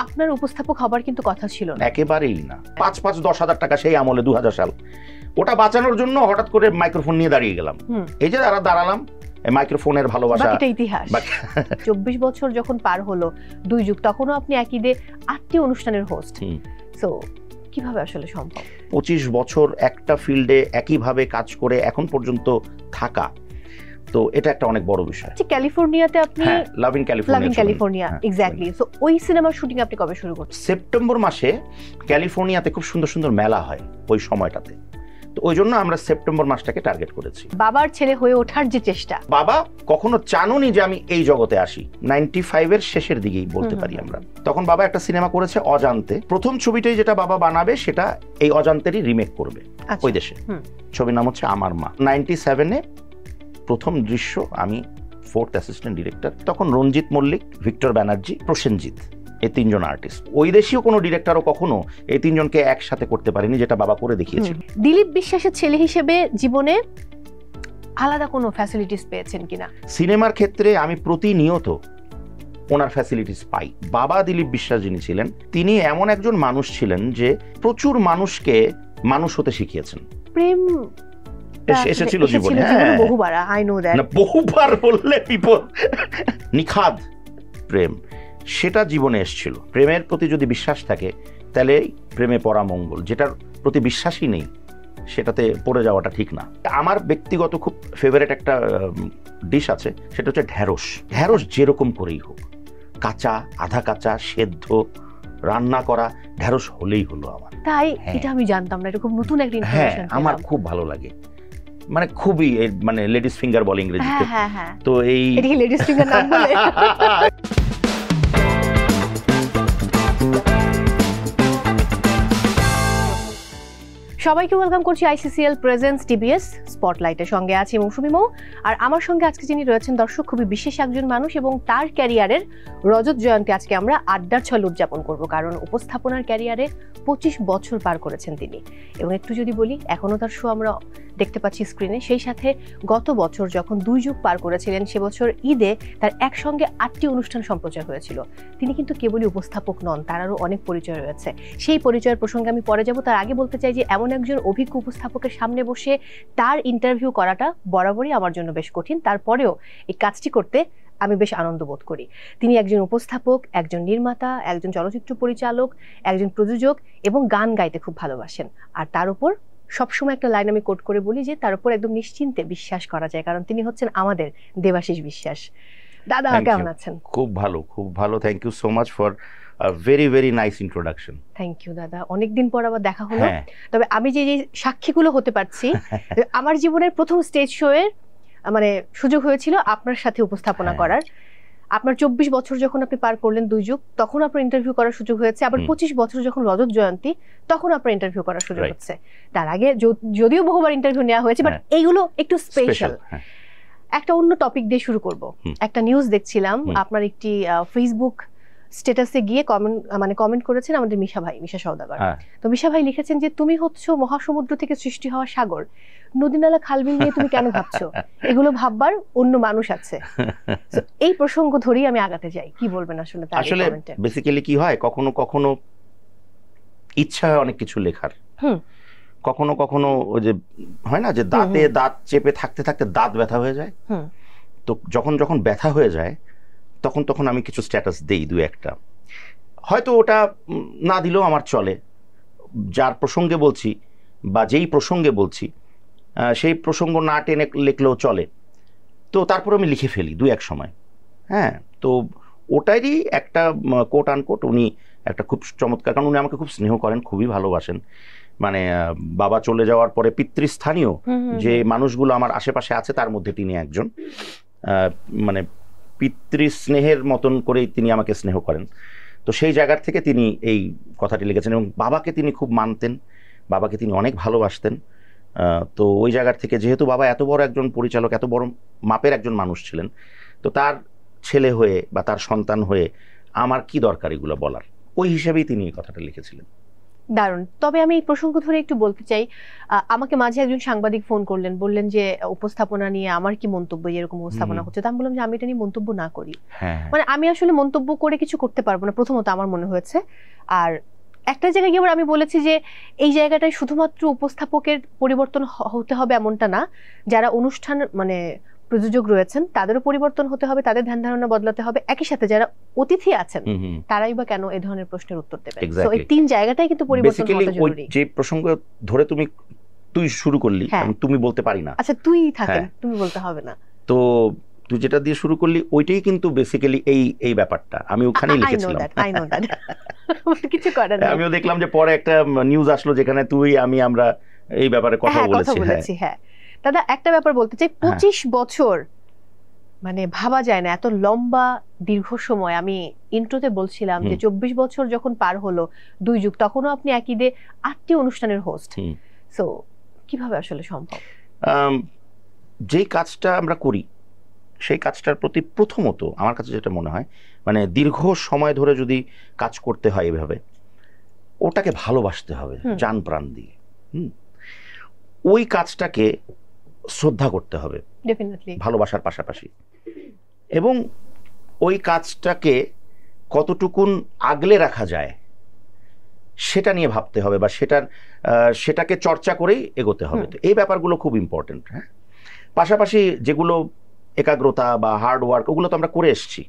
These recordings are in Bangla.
আপনার উপস্থাপক হবার কিন্তু কথা ছিল না, একেবারেই না। 5,000-10,000 টাকা সেই আমলে 2000 সাল, ওটা বাঁচানোর জন্য হঠাৎ করে মাইক্রোফোন নিয়ে দাঁড়িয়ে গেলাম। এই যে দাঁড়ালাম, মাইক্রোফোনের ভালোবাসা, বাকিটা ইতিহাস। 24 বছর যখন পার হলো, 2 যুগ, তখনও আপনি একই দে 8টি অনুষ্ঠানের হোস্ট। সো কিভাবে আসলে সম্ভব 25 বছর একটা ফিল্ডে একইভাবে কাজ করে এখন পর্যন্ত থাকা? তো এটা একটা অনেক বড় বিষয়। ক্যালিফোর্নিয়াতে আপনি love in California, exactly. So ওই সিনেমার শুটিং আপনি কবে শুরু করছেন? সেপ্টেম্বর মাসে ক্যালিফোর্নিয়াতে খুব সুন্দর সুন্দর মেলা হয় ওই সময়টাতে, তো ওই জন্য আমরা সেপ্টেম্বর মাসটাকে টার্গেট করেছি। বাবার ছেলে হয়ে ওঠার যে চেষ্টা, বাবা কখনো চাননি যে আমি এই জগতে আসি। 95 এর শেষের দিকেই বলতে পারি আমরা। তখন বাবা একটা সিনেমা করেছে অজান্তে, প্রথম ছবিটাই যেটা বাবা বানাবে সেটা এই অজান্তেরই রিমেক করবে ওই দেশে। ছবির নাম হচ্ছে আমার মা। 97-এ প্রথম দৃশ্য, আমি 4th অ্যাসিস্ট্যান্ট ডিরেক্টর, তখন রঞ্জিত মল্লিক, ভিক্টর ব্যানার্জি, প্রসেনজিৎ, এই 3 জন আর্টিস্ট। ওই দেশীয় কোনো ডিরেক্টরও কখনো এই 3 জনকে একসাথে করতে পারেনি, যেটা বাবা করে দেখিয়েছিল। দিলীপ বিশ্বাসের ছেলে হিসেবে জীবনে আলাদা কোনো ফ্যাসিলিটিস পেয়েছেন কিনা? সিনেমার ক্ষেত্রে আমি প্রতিনিয়ত ওনার ফ্যাসিলিটিস পাই। বাবা দিলীপ বিশ্বাস যিনি ছিলেন, তিনি এমন একজন মানুষ ছিলেন যে প্রচুর মানুষকে মানুষ হতে শিখিয়েছেন। প্রেম এসেছিল জীবনে, বহুবার, আই নো দ্যাট, বহুবার বললে বিপদ। নিখাদ প্রেম, সেটা জীবনে এসেছিল। প্রেমের প্রতি যদি বিশ্বাস থাকে তাহলে প্রেমে পড়া মঙ্গল, যেটার প্রতি বিশ্বাসই নেই সেটাতে পড়ে যাওয়াটা ঠিক না। আমার ব্যক্তিগত খুব ফেভারিট একটা ডিশ আছে, সেটা হচ্ছে ঢ্যাঁড়স। ঢ্যাঁড়স যেরকম করেই হোক, কাঁচা, আধা কাঁচা, সেদ্ধ, রান্না করা, ঢ্যাঁড়স হলেই হলো আমার। তাই এটা আমি জানতাম না, এটা খুব নতুন একটা ইনফরমেশন। আমার খুব ভালো লাগে, মানে খুবই, মানে লেডিস ফিঙ্গার বলে ইংরেজিতে। তো এই লেডিস ফিঙ্গার নাম বলে সবাইকে ওয়েলকাম করছি আইসিসিএল প্রেজেন্স টিবিএস স্পটলাইটের। সঙ্গে আছি মৌসুমী মৌ, আর আমার সঙ্গে আজকে যিনি রয়েছেন দর্শক, খুবই বিশেষ একজন মানুষ, এবং তার ক্যারিয়ারের রজত জয়ন্তী আজকে আমরা আড্ডার ছলে উদযাপন করব, কারণ উপস্থাপনার ক্যারিয়ারে 25 বছর পার করেছেন তিনি। এবং একটু যদি বলি, এখনো তার শো আমরা দেখতে পাচ্ছি স্ক্রিনে। সেই সাথে গত বছর যখন 2 যুগ পার করেছিলেন, সে বছর ঈদে তার একসঙ্গে 8টি অনুষ্ঠান সম্প্রচার হয়েছিল। তিনি কিন্তু কেবলই উপস্থাপক নন, তার আরও অনেক পরিচয় রয়েছে। সেই পরিচয়ের প্রসঙ্গে আমি পরে যাব। তার আগে বলতে চাই যে এমন একজন অভিজ্ঞ উপস্থাপকের সামনে বসে তার ইন্টারভিউ করাটা বরাবরই আমার জন্য বেশ কঠিন। তারপরেও এই কাজটি করতে আমি বেশ আনন্দ বোধ করি। তিনি একজন উপস্থাপক, একজন নির্মাতা, একজন চলচ্চিত্র পরিচালক, একজন প্রযোজক, এবং গান গাইতে খুব ভালোবাসেন। আর তার উপর সবসময় একটা লাইন আমি কোট করে বলি যে তার উপর একদম নিশ্চিন্তে বিশ্বাস করা যায়, কারণ তিনি হচ্ছেন আমাদের দেবাশিস বিশ্বাস। দাদা কেমন আছেন? খুব ভালো, খুব ভালো। Thank you so much for very very nice introduction. Thank you দাদা, অনেকদিন পর আবার দেখা হলো। তবে আমি যে সাক্ষীগুলো হতে পারছি, আমার জীবনের প্রথম স্টেজ শো এর মানে সুযোগ হয়েছিল আপনার সাথে উপস্থাপনা করার। আপনার 24 বছর যখন আপনি পার করলেন 2 যুগ, তখন আপনার ইন্টারভিউ করার সুযোগ হয়েছে। আবার 25 বছর যখন রজত জয়ন্তী, তখন আপনার ইন্টারভিউ করার সুযোগ হচ্ছে। তার আগে যদিও বহুবার ইন্টারভিউ নেওয়া হয়েছে, বাট এইগুলো একটু স্পেশাল। একটা অন্য টপিক দিয়ে শুরু করব। একটা নিউজ দেখছিলাম, আপনার একটি ফেসবুক স্ট্যাটাসে গিয়ে কমেন্ট করেছেন আমাদের মিশা সওদাগর। তো মিশা ভাই লিখেছেন যে তুমি হচ্ছে মহাসমুদ্র থেকে সৃষ্টি হওয়া সাগর, নদী নালা খালবিল নিয়ে তুমি কেন ভাবছো? এগুলো ভাববার অন্য মানুষ আছে। এই প্রসঙ্গ ধরেই আমি আগাতে যাই, কি বলবেন আসলে? আসলে বেসিক্যালি কি হয়, কখনো কখনো ইচ্ছা হয় অনেক কিছু লেখার, কখনো কখনো ওই যে হয় না যে দাঁতে দাঁত চেপে থাকতে থাকতে দাঁত ব্যথা হয়ে যায়। তো যখন যখন ব্যথা হয়ে যায় তখন আমি কিছু স্ট্যাটাস দেই, 2-1টা। হয়তো ওটা না দিলেও আমার চলে, যার প্রসঙ্গে বলছি বা যেই প্রসঙ্গে বলছি সেই প্রসঙ্গ না টেনে লিখলেও চলে। তো তারপর আমি লিখে ফেলি 2-1 সময়। তো ওটারই একটা কোট আনকোট, উনি একটা খুব চমৎকার, কারণ উনি আমাকে খুব স্নেহ করেন, খুবই ভালোবাসেন। মানে বাবা চলে যাওয়ার পরে পিতৃস্থানীয় যে মানুষগুলো আমার আশেপাশে আছে তার মধ্যে তিনি একজন। মানে পিতৃস্নেহের মতন করেই তিনি আমাকে স্নেহ করেন। তো সেই জায়গার থেকে তিনি এই কথাটি লিখেছেন, এবং বাবাকে তিনি খুব মানতেন, বাবাকে তিনি অনেক ভালোবাসতেন। তো ওই জায়গার থেকে, যেহেতু বাবা এত বড় একজন পরিচালক, এত বড় মাপের একজন মানুষ ছিলেন, তো তার ছেলে হয়ে বা তার সন্তান হয়ে আমার কি দরকার এগুলো বলার, ওই হিসেবেই তিনি এই কথাটা লিখেছিলেন। দারুণ। তবে আমি এই প্রসঙ্গ ধরে একটু বলতে চাই, আমাকে মাঝে একজন সাংবাদিক ফোন করলেন, বললেন যে উপস্থাপনা নিয়ে আমার কি মন্তব্য, এরকম উপস্থাপনা হচ্ছে। তো আমি বললাম যে আমি এটা নিয়ে মন্তব্য না করি, মানে আমি আসলে মন্তব্য করে কিছু করতে পারবো না, প্রথমত আমার মনে হয়েছে। আর একটা জায়গায় গিয়ে আমি বলেছি যে এই জায়গাটায় শুধুমাত্র উপস্থাপকের পরিবর্তন হতে হবে এমনটা না, যারা অনুষ্ঠান মানে প্রযোজক রয়েছেন তাদেরও পরিবর্তন হতে হবে, তাদের ধ্যান ধারণা বদলাতে হবে। একই সাথে যারা অতিথি আছেন তারাই বা কেন এই ধরনের প্রশ্নের উত্তর দেবেন। তো এই তিন জায়গাটাই কিন্তু পরিবর্তন হওয়া জরুরি। যে প্রসঙ্গ ধরে তুই শুরু করলি, তুমি বলতে পারি না। আচ্ছা তুই থাকেন, তুমি বলতে হবে না। তো তুই যেটা দিয়ে শুরু করলি ওইটাই কিন্তু বেসিক্যালি এই ব্যাপারটা আমি ওখানেই লিখেছিলাম। কিছু করার নেই। আমিও দেখলাম যে পরে একটা নিউজ আসলো যেখানে তুই আমরা এই ব্যাপারে কথা বলেছি। হ্যাঁ দাদা, একটা ব্যাপার বলতে চাই, 25 বছর মানে ভাবা যায় না, এত লম্বা দীর্ঘ সময়। আমি ইন্ট্রোতে বলছিলাম যে 24 বছর যখন পার হলো, 2 যুগ, তখনও আপনি একই দে 8টি অনুষ্ঠানের হোস্ট। সো কিভাবে আসলে সম্ভব? যেই কাজটা আমরা করি সেই কাজটার প্রতি প্রথমত আমার কাছে যেটা মনে হয়, মানে দীর্ঘ সময় ধরে যদি কাজ করতে হয় এভাবে, ওটাকে ভালোবাসতে হবে জান প্রাণ দিয়ে। ওই কাজটাকে শ্রদ্ধা করতে হবে ভালোবাসার পাশাপাশি, এবং ওই কাজটাকে কতটুকুন আগলে রাখা যায় সেটা নিয়ে ভাবতে হবে, বা সেটাকে চর্চা করেই এগোতে হবে। তো এই ব্যাপারগুলো খুব ইম্পর্টেন্ট। হ্যাঁ, পাশাপাশি যেগুলো একাগ্রতা বা হার্ড ওয়ার্ক, ওগুলো তো আমরা করে এসছি,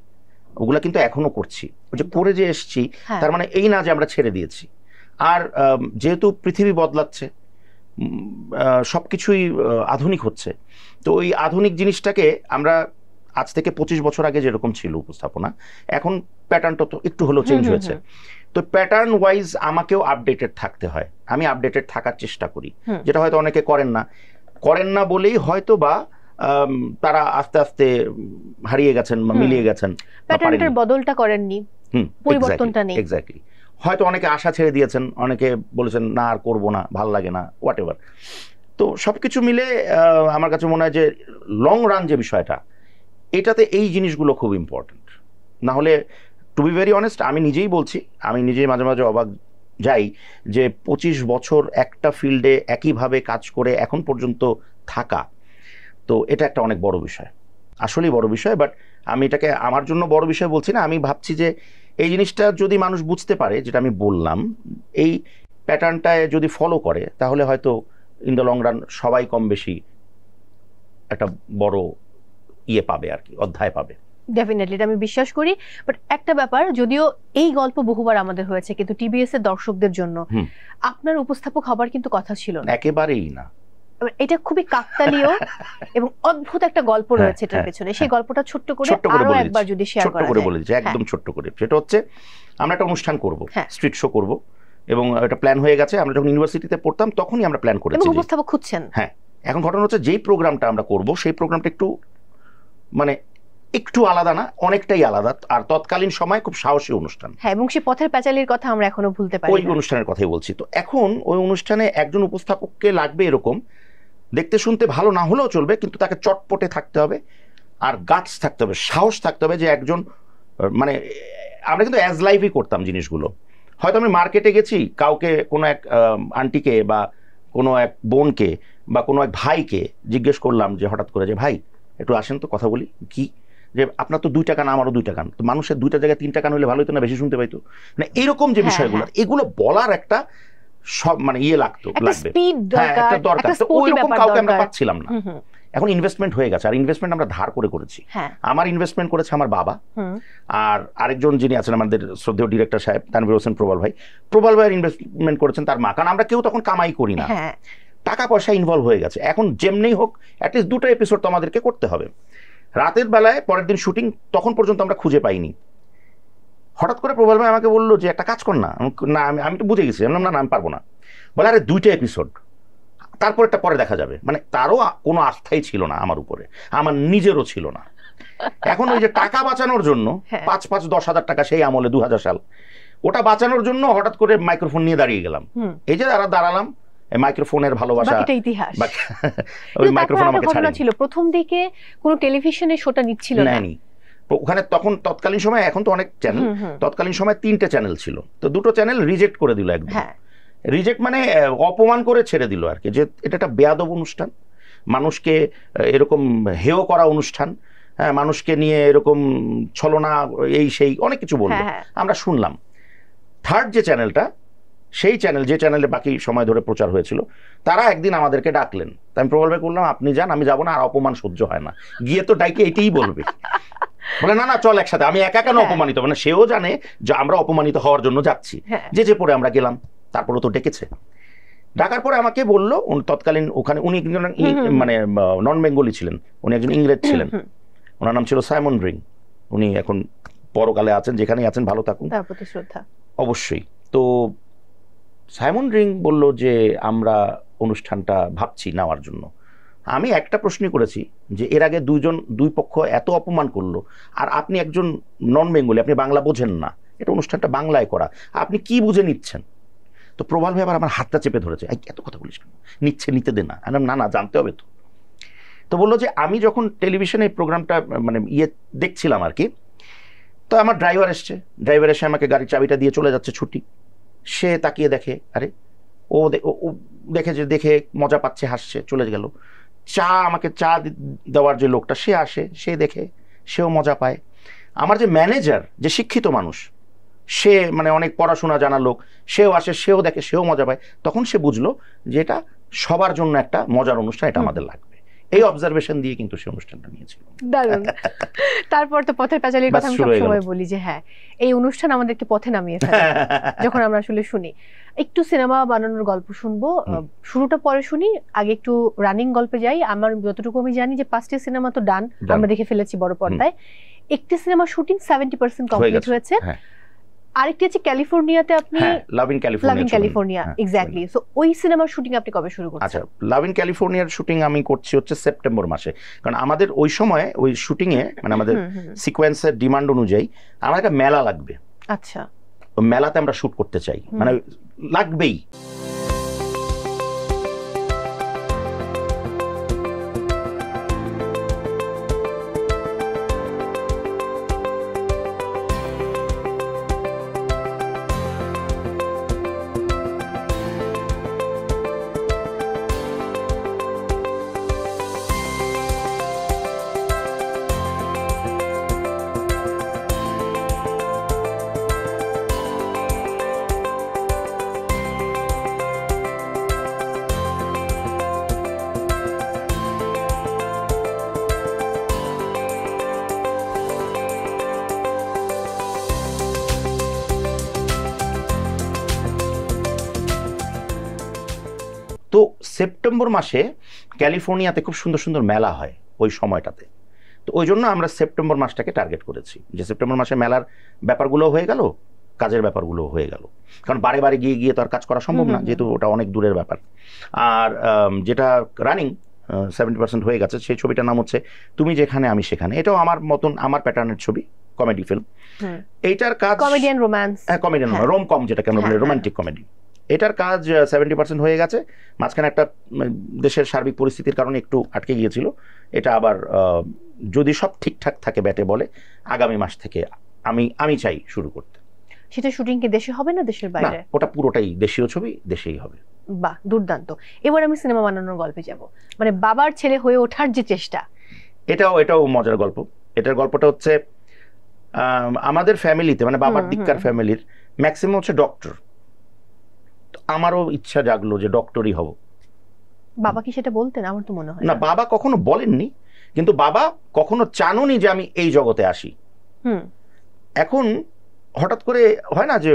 ওগুলো কিন্তু এখনো করছি। যে করে যে এসছি তার মানে এই না যে আমরা ছেড়ে দিয়েছি। আর যেহেতু পৃথিবী বদলাচ্ছে, সবকিছুই আধুনিক হচ্ছে, তো ওই আধুনিক জিনিসটাকে আমরা আজ থেকে 25 বছর আগে যেরকম ছিল উপস্থাপনা, এখন প্যাটার্নটা তো একটু হলেও চেঞ্জ হয়েছে। তো প্যাটার্ন ওয়াইজ আমাকেও আপডেটেড থাকতে হয়, আমি আপডেটেড থাকার চেষ্টা করি, যেটা হয়তো অনেকে করেন না বলেই হয়তো বা তারা আস্তে আস্তে হারিয়ে গেছেন বা মিলিয়ে গেছেন, প্যাটার্নটার বদলটা করেননি, পরিবর্তনটা নেই। এক্স্যাক্টলি। হয়তো অনেকে আশা ছেড়ে দিয়েছেন, অনেকে বলেছেন না আর করবো না, ভাল লাগে না, হোয়াট এভার। তো সবকিছু মিলে আমার কাছে মনে হয় যে লং রান যে বিষয়টা, এটাতে এই জিনিসগুলো খুব ইম্পর্টেন্ট। না হলে টু বি ভেরি অনেস্ট, আমি নিজেই বলছি, আমি নিজেই মাঝে মাঝে অবাক যাই যে 25 বছর একটা ফিল্ডে একইভাবে কাজ করে এখন পর্যন্ত থাকা, তো এটা একটা অনেক বড় বিষয়, আসলেই বড় বিষয়। বাট আমি এটাকে আমার জন্য বড় বিষয় বলছি না, আমি ভাবছি যে এই জিনিসটা যদি মানুষ বুঝতে পারে, যেটা আমি বললাম, এই প্যাটার্নটায় যদি ফলো করে, তাহলে হয়তো ইন দ্য লং রান সবাই কম বেশি একটা বড় পাবে আর কি, অধ্যায় পাবে। ডেফিনেটলি, এটা আমি বিশ্বাস করি। বাট একটা ব্যাপার, যদিও এই গল্প বহুবার আমাদের হয়েছে, কিন্তু টিবিএস এর দর্শকদের জন্য আপনার উপস্থাপক হবার কিন্তু কথা ছিল না, একেবারেই না। এটা খুবই কাকতালীয় এবং অদ্ভুত একটা গল্প রয়েছে এটার পেছনে। সেই গল্পটা ছোট্ট করে আরো একবার যদি শেয়ার করা যায়। বলে দিচ্ছি একদম ছোট্ট করে। সেটা হচ্ছে, আমরা একটা অনুষ্ঠান করব, স্ট্রিট শো করব, এবং এটা প্ল্যান হয়ে গেছে। আমরা যখন ইউনিভার্সিটিতে পড়তাম তখনই আমরা প্ল্যান করেছি, এবং উপস্থাপক খুঁজছেন। হ্যাঁ, এখন ঘটনা হচ্ছে যেই প্রোগ্রামটা আমরা করব সেই প্রোগ্রামটা একটু আলাদা না, অনেকটাই আলাদা। আর তৎকালীন সময় খুব সাহসী অনুষ্ঠান। হ্যাঁ, এবং সেই পথের প্যাচালির কথা আমরা এখনো ভুলতে পারি না। ওই অনুষ্ঠানের কথাই বলছি। তো এখন ওই অনুষ্ঠানে একজন উপস্থাপককে লাগবে এরকম, দেখতে শুনতে ভালো না হলেও চলবে, কিন্তু তাকে চটপটে থাকতে হবে, আর গাটস থাকতে হবে, সাহস থাকতে হবে, যে একজন মানে আমরা কিন্তু অ্যাজ লাইভই করতাম জিনিসগুলো। হয়তো আমি মার্কেটে গেছি, কাউকে কোনো এক আন্টিকে বা কোনো এক বোনকে বা কোনো এক ভাইকে জিজ্ঞেস করলাম যে হঠাৎ করে, যে ভাই একটু আসেন তো কথা বলি। কি, যে আপনার তো 2 টাকা না, আমারও 2 টাকা, তো মানুষের 2টা জায়গায় 3 টাকা হলে ভালো হতো না, বেশি শুনতে পাইতো না, এরকম যে বিষয়গুলো, এগুলো বলার একটা সব লাগতো, লাগবে, একটা দরকার। তো ওইরকম কাউকে আমরা পাচ্ছিলাম না। এখন ইনভেস্টমেন্ট হয়ে গেছে, আর ইনভেস্টমেন্ট আমরা ধার করে করেছি। আমার ইনভেস্টমেন্ট করেছে আমার বাবা, আর আরেকজন যিনি আছেন আমাদের শ্রদ্ধেয় ডিরেক্টর সাহেব তানভীর হোসেন প্রবাল ভাইয়ের ইনভেস্টমেন্ট করেছেন তার মা। কারণ আমরা কেউ তখন কামাই করি না, টাকা পয়সা ইনভলভ হয়ে গেছে। এখন যেমনি হোক অ্যাটলিস্ট 2টা এপিসোড তো আমাদেরকে করতে হবে। রাতের বেলায় পরের দিন শুটিং, তখন পর্যন্ত আমরা খুঁজে পাইনি। হঠাৎ করে প্রবাল ভাই আমাকে বললো যে একটা কাজ কর না। আমি তো বুঝে গেছি, না আমি পারবো না। বলে আরে 2টা এপিসোড, তারপর একটা পরে দেখা যাবে। মানে তারও কোনো আস্থাই ছিল না আমার উপরে, আমার নিজেরও ছিল না। এখন ওই যে টাকা বাঁচানোর জন্য 5-10 হাজার টাকা, সেই আমলে 2000 সাল, ওটা বাঁচানোর জন্য হঠাৎ করে মাইক্রোফোন নিয়ে দাঁড়িয়ে গেলাম। এই যে দাঁড়ালাম, মাইক্রোফোনের ভালোবাসা, ইতিহাস। ওই মাইক্রোফোন আমাকে ছিল প্রথম দিকে কোনো টেলিভিশনে শোটা নিচ্ছিল না ওখানে, তখন তৎকালীন সময়, এখন তো অনেক চ্যানেল, তৎকালীন সময় 3টে চ্যানেল ছিল, তো 2টো চ্যানেল রিজেক্ট করে দিল একদম। রিজেক্ট মানে অপমান করে ছেড়ে দিল আর কি, যে এটা একটা বেয়াদব অনুষ্ঠান, মানুষকে এরকম হেয় করা অনুষ্ঠান, হ্যাঁ, মানুষকে নিয়ে এরকম ছলনা এই সেই অনেক কিছু বললো, আমরা শুনলাম। থার্ড যে চ্যানেলটা, সেই চ্যানেল, যে চ্যানেলে বাকি সময় ধরে প্রচার হয়েছিল, তারা একদিন আমাদেরকে ডাকলেন। আমি প্রবল ভাই করলাম, আপনি যান, আমি যাবো না, আর অপমান সহ্য হয় না, গিয়ে তো ডাইকে এটাই বলবে। বলে না না চল একসাথে, আমি একা কেন অপমানিত, মানে সেও জানে যে আমরা অপমানিত হওয়ার জন্য যাচ্ছি, যে পরে আমরা গেলাম। তারপরে তো ডেকেছে, ডাকার পরে আমাকে বললো, তৎকালীন ওখানে উনি মানে নন বেঙ্গলি ছিলেন, উনি একজন ইংরেজ ছিলেন, ওনার নাম ছিল সাইমন রিং। উনি এখন পরকালে আছেন, যেখানেই আছেন ভালো থাকুন, তার প্রতি শ্রদ্ধা অবশ্যই। তো সাইমন রিং বলল যে আমরা অনুষ্ঠানটা ভাবছি নেওয়ার জন্য। আমি একটা প্রশ্নই করেছি যে এর আগে দুই পক্ষ এত অপমান করলো, আর আপনি একজন নন বেঙ্গলি, আপনি বাংলা বোঝেন না, এটা অনুষ্ঠানটা বাংলায় করা, আপনি কি বুঝে নিচ্ছেন? তো প্রবাল ভাই আবার আমার হাতটা চেপে ধরেছে, এত কথা বলিস কেন, নিতে দে না। না না জানতে হবে তো। তো বললো যে আমি যখন টেলিভিশনে প্রোগ্রামটা মানে দেখছিলাম আর কি, তো আমার ড্রাইভার এসে আমাকে গাড়ির চাবিটা দিয়ে চলে যাচ্ছে ছুটি। সে তাকিয়ে দেখে, আরে ও দেখে মজা পাচ্ছে, হাসছে, চলে গেল। আমাকে চা দেওয়ার যে লোকটা, সে আসে, সে দেখে, সেও মজা পায়। আমার যে ম্যানেজার, যে শিক্ষিত মানুষ, সে মানে অনেক পড়াশোনা জানা লোক, সেও আসে, সেও দেখে, সেও মজা পায়। তখন সে বুঝলো যে এটা সবার জন্য একটা মজার অনুষ্ঠান, এটা আমাদের লাগবে। এই অবজারভেশন দিয়ে কিন্তু সে অনুষ্ঠানটা নিয়েছিল। দারুণ। তারপর তো পথের পাঁচালীর কথা আমি সবসময় বলি যে হ্যাঁ, এই অনুষ্ঠান আমাদেরকে পথে নামিয়ে ফেলে যখন আমরা আসলে শুনি। একটু সিনেমা বানানোর গল্প শুনবো, শুরুটা পরে শুনি, আগে একটু রানিং গল্পে যাই। আমার যতটুকু আমি জানি যে 5টি সিনেমা তো ডান, আমরা দেখে ফেলেছি বড় পর্দায়। একটি সিনেমা শুটিং 70% কমপ্লিট হয়েছে, আরেকটি আছে ক্যালিফোর্নিয়াতে, আপনি love in California, exactly. So ওই সিনেমার শুটিং আপনি কবে শুরু করছেন? আচ্ছা, লাভ ইন ক্যালিফোর্নিয়ার শুটিং আমি করছি হচ্ছে সেপ্টেম্বর মাসে, কারণ আমাদের ওই সময় ওই শুটিং এ মানে আমাদের সিকোয়েন্সের ডিমান্ড অনুযায়ী আমার একটা মেলা লাগবে। আচ্ছা, ওই মেলাতে আমরা শুট করতে চাই, মানে লাগবেই। তো সেপ্টেম্বর মাসে ক্যালিফোর্নিয়াতে খুব সুন্দর সুন্দর মেলা হয় ওই সময়টাতে। তো ওই জন্য আমরা সেপ্টেম্বর মাসটাকে টার্গেট করেছি, যে সেপ্টেম্বর মাসে মেলার ব্যাপারগুলো হয়ে গেল, কাজের ব্যাপারগুলো হয়ে গেল, কারণ বারে বারে গিয়ে তো আর কাজ করা সম্ভব না, যেহেতু ওটা অনেক দূরের ব্যাপার। আর যেটা রানিং 70% হয়ে গেছে, সেই ছবিটার নাম হচ্ছে তুমি যেখানে আমি সেখানে। এটাও আমার মতন, আমার প্যাটার্নের ছবি, কমেডি ফিল্ম। এইটার কাজ কমেডিয়ান রোম্যান্স, কমেডিয়ান রোম কম, যেটাকে আমরা বলি রোমান্টিক কমেডি। এটার কাজ 70% হয়ে গেছে। মাঝখানে একটা দেশের সার্বিক পরিস্থিতির কারণে একটু আটকে গিয়েছিল। এটা আবার যদি সব ঠিকঠাক থাকে ব্যাটে বলে, আগামী মাস থেকে আমি চাই শুরু করতে। সেটা শুটিং কি দেশে হবে না দেশের বাইরে? ওটা পুরোটাই দেশীয় ছবি, দেশেই হবে। বাহ, দুর্দান্ত। এবার আমি সিনেমা বানানোর গল্পে যাব, মানে বাবার ছেলে হয়ে ওঠার যে চেষ্টা। এটাও মজার গল্প। এটার গল্পটা হচ্ছে আমাদের ফ্যামিলিতে, মানে বাবার দিককার ফ্যামিলির ম্যাক্সিমাম হচ্ছে ডক্টর। আমারও ইচ্ছা জাগলো যে ডক্টরই হব। বাবা কি সেটা বলতেন? আমার তো মনে হয় না, বাবা কখনো বলেননি, কিন্তু বাবা কখনো চাননি যে আমি এই জগতে আসি। এখন হঠাৎ করে হয় না যে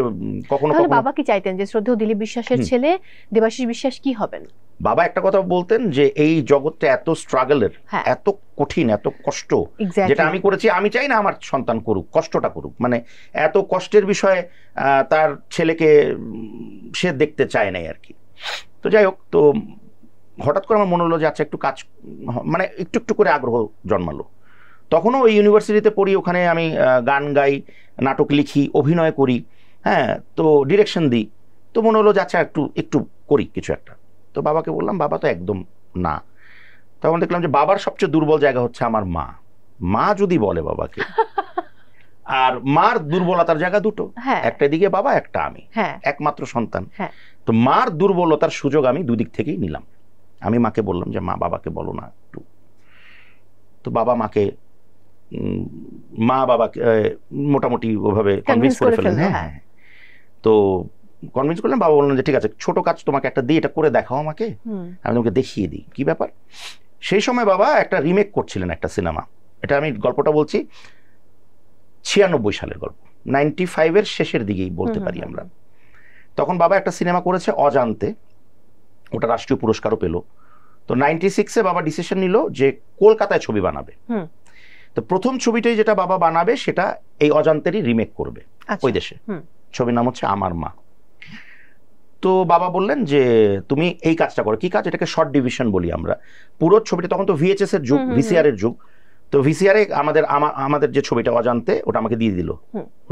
কখনো কখনো। বাবা কি চাইতেন যে শ্রদ্ধেয় দিলীপ বিশ্বাসের ছেলে দেবাশিস বিশ্বাস কি হবেন? বাবা একটা কথা বলতেন যে এই জগৎটা এত স্ট্রাগলের, এত কঠিন, এত কষ্ট, যেটা আমি করেছি, আমি চাই না আমার সন্তান করুক, কষ্টটা করুক। মানে এত কষ্টের বিষয়ে তার ছেলেকে সে দেখতে চায় নাই আর কি। তো যাই হোক, তো হঠাৎ করে আমার মনে হলো যে আচ্ছা একটু কাজ, মানে একটু একটু করে আগ্রহ জন্মালো। তখনও ওই ইউনিভার্সিটিতে পড়ি, ওখানে আমি গান গাই, নাটক লিখি, অভিনয় করি, হ্যাঁ, তো ডিরেকশন দিই। তো মনে হলো যে আচ্ছা একটু করি কিছু একটা। তো বাবাকে বললাম, বাবা তো একদম না। তখন দেখলাম যে বাবার সবচেয়ে দুর্বল জায়গা হচ্ছে আমার মা। মা যদি বলে বাবাকে, আর মার দুর্বলতার জায়গা দুটো, একটা দিকে বাবা, একটা আমি, একমাত্র সন্তান। তো মার দুর্বলতার সুযোগ আমি দুদিক থেকেই নিলাম। আমি মাকে বললাম যে মা বাবাকে বলো না একটু। তো বাবা মাকে, মা বাবাকে মোটামুটি ওভাবে কনভিন্স করে ফেলেন। হ্যাঁ, তো কনভিন্স করলেন। বাবা বললেন যে ঠিক আছে, ছোট কাজ তোমাকে একটা দিই, এটা করে দেখাও আমাকে, আমি তোমাকে দেখিয়ে দিই কি ব্যাপার। সেই সময় বাবা একটা রিমেক করছিলেন একটা সিনেমা। এটা আমি গল্পটা বলছি 96 সালের গল্প, 95-এর শেষের দিকেই বলতে পারি আমরা। তখন বাবা একটা সিনেমা করেছে অজান্তে, ওটা রাষ্ট্রীয় পুরস্কারও পেল। তো 96-এ বাবা ডিসিশন নিল যে কলকাতায় ছবি বানাবে। তো প্রথম ছবিটাই যেটা বাবা বানাবে সেটা এই অজান্তেরই রিমেক করবে ওই দেশে। ছবির নাম হচ্ছে আমার মা। তো বাবা বললেন যে তুমি এই কাজটা করো। কি কাজ? এটাকে শর্ট ডিভিশন বলি আমরা। পুরো ছবিটা, তখন তো ভিএচএস এর যুগ, ভিসিআর এর যুগ। তো ভিসিআর এ আমাদের যে ছবিটা অজান্তে, ওটা আমাকে দিয়ে দিল,